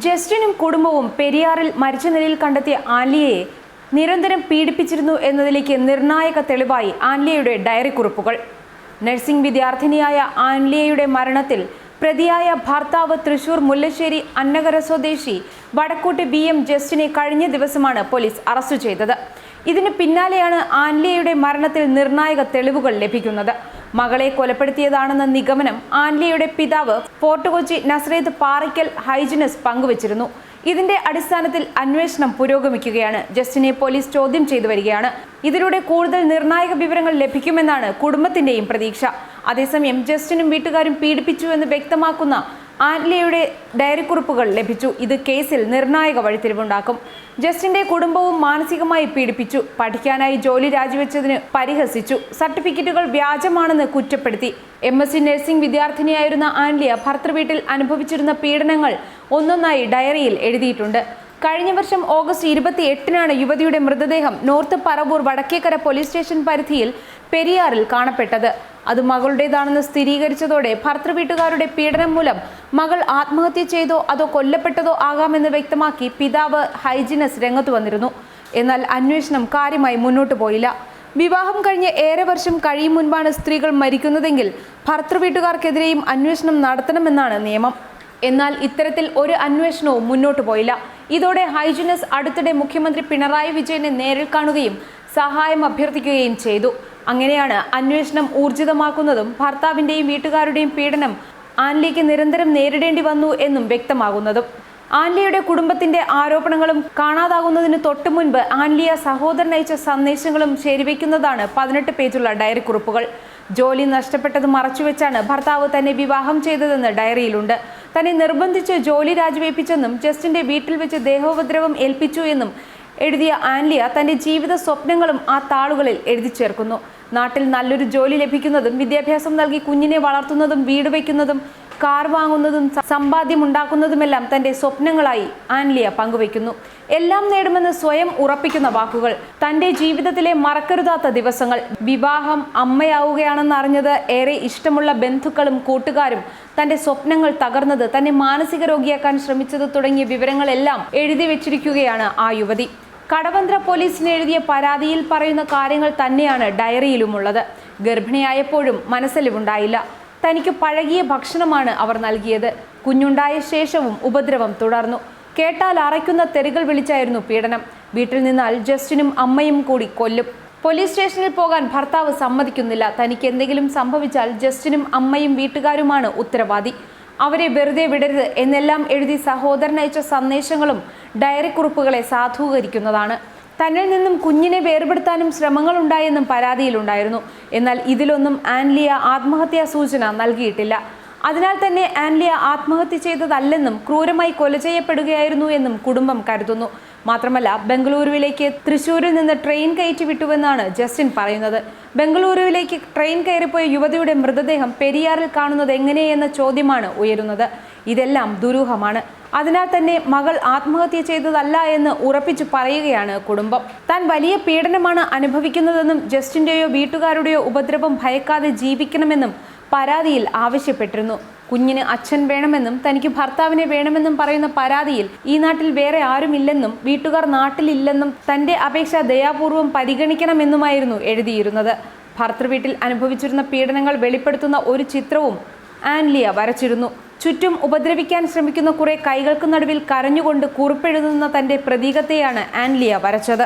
ജസ്റ്റിനും കുടുംബവും പെരിയാറിൽ മരിച്ച നിലയിൽ കണ്ടെത്തിയ ആൻലിയയെ നിരന്തരം പീഡിപ്പിച്ചിരുന്നു എന്നതിലേക്ക് നിർണായക തെളിവായി ആൻലിയയുടെ ഡയറി കുറിപ്പുകൾ. നഴ്സിംഗ് വിദ്യാർത്ഥിനിയായ ആൻലിയയുടെ മരണത്തിൽ പ്രതിയായ ഭർത്താവ് തൃശൂർ മുല്ലശ്ശേരി അന്നകര സ്വദേശി വടക്കോട്ട് BM ജസ്റ്റിനെ കഴിഞ്ഞ ദിവസമാണ് പോലീസ് അറസ്റ്റ് ചെയ്തത്. ഇതിന് പിന്നാലെയാണ് ആൻലിയയുടെ മരണത്തിൽ നിർണായക തെളിവുകൾ ലഭിക്കുന്നത്. മകളെ കൊലപ്പെടുത്തിയതാണെന്ന നിഗമനം ആൻലിയയുടെ പിതാവ് ഫോർട്ട് കൊച്ചി നസ്രത്ത് പാറയ്ക്കൽ ഹൈജിനസ് പങ്കുവച്ചിരുന്നു. ഇതിന്റെ അടിസ്ഥാനത്തിൽ അന്വേഷണം പുരോഗമിക്കുകയാണ്. ജസ്റ്റിനെ പോലീസ് ചോദ്യം ചെയ്തു വരികയാണ്. ഇതിലൂടെ കൂടുതൽ നിർണായക വിവരങ്ങൾ ലഭിക്കുമെന്നാണ് കുടുംബത്തിന്റെയും പ്രതീക്ഷ. അതേസമയം ജസ്റ്റിനും വീട്ടുകാരും പീഡിപ്പിച്ചു എന്ന് വ്യക്തമാക്കുന്ന ആൻലിയയുടെ ഡയറി കുറിപ്പുകൾ ലഭിച്ചു. ഇത് കേസിൽ നിർണായക വഴിത്തിരിവുണ്ടാക്കും. ജസ്റ്റിന്റെ കുടുംബവും മാനസികമായി പീഡിപ്പിച്ചു, പഠിക്കാനായി ജോലി രാജിവെച്ചതിന് പരിഹസിച്ചു, സർട്ടിഫിക്കറ്റുകൾ വ്യാജമാണെന്ന് കുറ്റപ്പെടുത്തി. MSc നഴ്സിംഗ് വിദ്യാർത്ഥിനിയായിരുന്ന ആൻലിയ ഭർത്തൃവീട്ടിൽ അനുഭവിച്ചിരുന്ന പീഡനങ്ങൾ ഒന്നൊന്നായി ഡയറിയിൽ എഴുതിയിട്ടുണ്ട്. കഴിഞ്ഞ വർഷം ഓഗസ്റ്റ് 28-നാണ് യുവതിയുടെ മൃതദേഹം North Paravur Vadakkekara police station പരിധിയിൽ പെരിയാറിൽ കാണപ്പെട്ടത്. അത് മകളുടേതാണെന്ന് സ്ഥിരീകരിച്ചതോടെ ഭർത്തൃവീട്ടുകാരുടെ പീഡനം മൂലം മകൾ ആത്മഹത്യ ചെയ്തോ അതോ കൊല്ലപ്പെട്ടതോ ആകാമെന്ന് വ്യക്തമാക്കി പിതാവ് ഹൈജിനസ് രംഗത്തു വന്നിരുന്നു. എന്നാൽ അന്വേഷണം കാര്യമായി മുന്നോട്ടു പോയില്ല. വിവാഹം കഴിഞ്ഞ് ഏറെ വർഷം കഴിയും മുൻപാണ് സ്ത്രീകൾ മരിക്കുന്നതെങ്കിൽ ഭർത്തൃവീട്ടുകാർക്കെതിരെയും അന്വേഷണം നടത്തണമെന്നാണ് നിയമം. എന്നാൽ ഇത്തരത്തിൽ ഒരു അന്വേഷണവും മുന്നോട്ടു പോയില്ല. ഇതോടെ ഹൈജിനസ് അടുത്തിടെ മുഖ്യമന്ത്രി പിണറായി വിജയനെ നേരിൽ കാണുകയും സഹായം അഭ്യർത്ഥിക്കുകയും ചെയ്തു. അങ്ങനെയാണ് അന്വേഷണം ഊർജിതമാക്കുന്നതും ഭർത്താവിന്റെയും വീട്ടുകാരുടെയും പീഡനം ആൻലിയയ്ക്ക് നിരന്തരം നേരിടേണ്ടി വന്നു എന്നും വ്യക്തമാകുന്നതും. ആൻലിയയുടെ കുടുംബത്തിന്റെ ആരോപണങ്ങളും കാണാതാകുന്നതിന് തൊട്ടു മുൻപ് ആൻലിയ സഹോദരൻ അയച്ച സന്ദേശങ്ങളും ശരിവെക്കുന്നതാണ് 18 പേജുള്ള ഡയറി കുറിപ്പുകൾ. ജോലി നഷ്ടപ്പെട്ടത് മറച്ചുവെച്ചാണ് ഭർത്താവ് തന്നെ വിവാഹം ചെയ്തതെന്ന് ഡയറിയിലുണ്ട്. തന്നെ നിർബന്ധിച്ച് ജോലി രാജിവെപ്പിച്ചെന്നും ജസ്റ്റിന്റെ വീട്ടിൽ വെച്ച് ദേഹോപദ്രവം ഏൽപ്പിച്ചു എന്നും എഴുതിയ ആൻലിയ തന്റെ ജീവിത സ്വപ്നങ്ങളും ആ താളുകളിൽ എഴുതി ചേർക്കുന്നു. നാട്ടിൽ നല്ലൊരു ജോലി ലഭിക്കുന്നതും വിദ്യാഭ്യാസം നൽകി കുഞ്ഞിനെ വളർത്തുന്നതും വീട് വയ്ക്കുന്നതും കാർ വാങ്ങുന്നതും സമ്പാദ്യം ഉണ്ടാക്കുന്നതുമെല്ലാം തന്റെ സ്വപ്നങ്ങളായി ആൻലിയ പങ്കുവയ്ക്കുന്നു. എല്ലാം നേടുമെന്ന് സ്വയം ഉറപ്പിക്കുന്ന വാക്കുകൾ, തന്റെ ജീവിതത്തിലെ മറക്കരുതാത്ത ദിവസങ്ങൾ, വിവാഹം, അമ്മയാവുകയാണെന്നറിഞ്ഞത്, ഏറെ ഇഷ്ടമുള്ള ബന്ധുക്കളും കൂട്ടുകാരും, തന്റെ സ്വപ്നങ്ങൾ തകർന്നത്, തന്നെ മാനസിക രോഗിയാക്കാൻ ശ്രമിച്ചത് തുടങ്ങിയ വിവരങ്ങളെല്ലാം എഴുതി വെച്ചിരിക്കുകയാണ് ആ യുവതി. കടവന്ത്ര പോലീസിന് എഴുതിയ പരാതിയിൽ പറയുന്ന കാര്യങ്ങൾ തന്നെയാണ് ഡയറിയിലുമുള്ളത്. ഗർഭിണിയായപ്പോഴും മനസ്സലിവുണ്ടായില്ല. തനിക്ക് പഴകിയ ഭക്ഷണമാണ് അവർ നൽകിയത്. കുഞ്ഞുണ്ടായ ശേഷവും ഉപദ്രവം തുടർന്നു. കേട്ടാൽ അറയ്ക്കുന്ന തെറികൾ വിളിച്ചായിരുന്നു പീഡനം. വീട്ടിൽ നിന്നാൽ ജസ്റ്റിനും അമ്മയും കൂടി കൊല്ലും. പോലീസ് സ്റ്റേഷനിൽ പോകാൻ ഭർത്താവ് സമ്മതിക്കുന്നില്ല. തനിക്ക് എന്തെങ്കിലും സംഭവിച്ചാൽ ജസ്റ്റിനും അമ്മയും വീട്ടുകാരുമാണ് ഉത്തരവാദി. അവരെ വെറുതെ വിടരുത് എന്നെല്ലാം എഴുതി സഹോദരൻ അയച്ച സന്ദേശങ്ങളും ഡയറി കുറിപ്പുകളെ സാധൂകരിക്കുന്നതാണ്. തന്നിൽ നിന്നും കുഞ്ഞിനെ വേർപെടുത്താനും ശ്രമങ്ങളുണ്ടായെന്നും പരാതിയിലുണ്ടായിരുന്നു. എന്നാൽ ഇതിലൊന്നും ആൻലിയ ആത്മഹത്യാ സൂചന നൽകിയിട്ടില്ല. അതിനാൽ തന്നെ ആൻലിയ ആത്മഹത്യ ചെയ്തതല്ലെന്നും ക്രൂരമായി കൊല ചെയ്യപ്പെടുകയായിരുന്നു എന്നും കുടുംബം കരുതുന്നു. മാത്രമല്ല, ബംഗളൂരുവിലേക്ക് തൃശ്ശൂരിൽ നിന്ന് ട്രെയിൻ കയറ്റി വിട്ടുവെന്നാണ് ജസ്റ്റിൻ പറയുന്നത്. ബംഗളൂരുവിലേക്ക് ട്രെയിൻ കയറിപ്പോയ യുവതിയുടെ മൃതദേഹം പെരിയാറിൽ കാണുന്നത് എങ്ങനെയെന്ന ചോദ്യമാണ് ഉയരുന്നത്. ഇതെല്ലാം ദുരൂഹമാണ്. അതിനാൽ തന്നെ മകൾ ആത്മഹത്യ ചെയ്തതല്ല എന്ന് ഉറപ്പിച്ചു പറയുകയാണ് കുടുംബം. താൻ വലിയ പീഡനമാണ് അനുഭവിക്കുന്നതെന്നും ജസ്റ്റിന്റെയോ വീട്ടുകാരുടെയോ ഉപദ്രവം ഭയക്കാതെ ജീവിക്കണമെന്നും പരാതിയിൽ ആവശ്യപ്പെട്ടിരുന്നു. കുഞ്ഞിന് അച്ഛൻ വേണമെന്നും തനിക്ക് ഭർത്താവിനെ വേണമെന്നും പറയുന്ന പരാതിയിൽ ഈ നാട്ടിൽ വേറെ ആരുമില്ലെന്നും വീട്ടുകാർ നാട്ടിലില്ലെന്നും തന്റെ അപേക്ഷ ദയാപൂർവം പരിഗണിക്കണമെന്നുമായിരുന്നു എഴുതിയിരുന്നത്. ഭർത്തൃവീട്ടിൽ അനുഭവിച്ചിരുന്ന പീഡനങ്ങൾ വെളിപ്പെടുത്തുന്ന ഒരു ചിത്രവും ആൻലിയ വരച്ചിരുന്നു. ചുറ്റും ഉപദ്രവിക്കാൻ ശ്രമിക്കുന്ന കുറെ കൈകൾക്ക് നടുവിൽ കരഞ്ഞുകൊണ്ട് കുറിപ്പെഴുതുന്ന തന്റെ പ്രതീകത്തെയാണ് ആൻലിയ വരച്ചത്.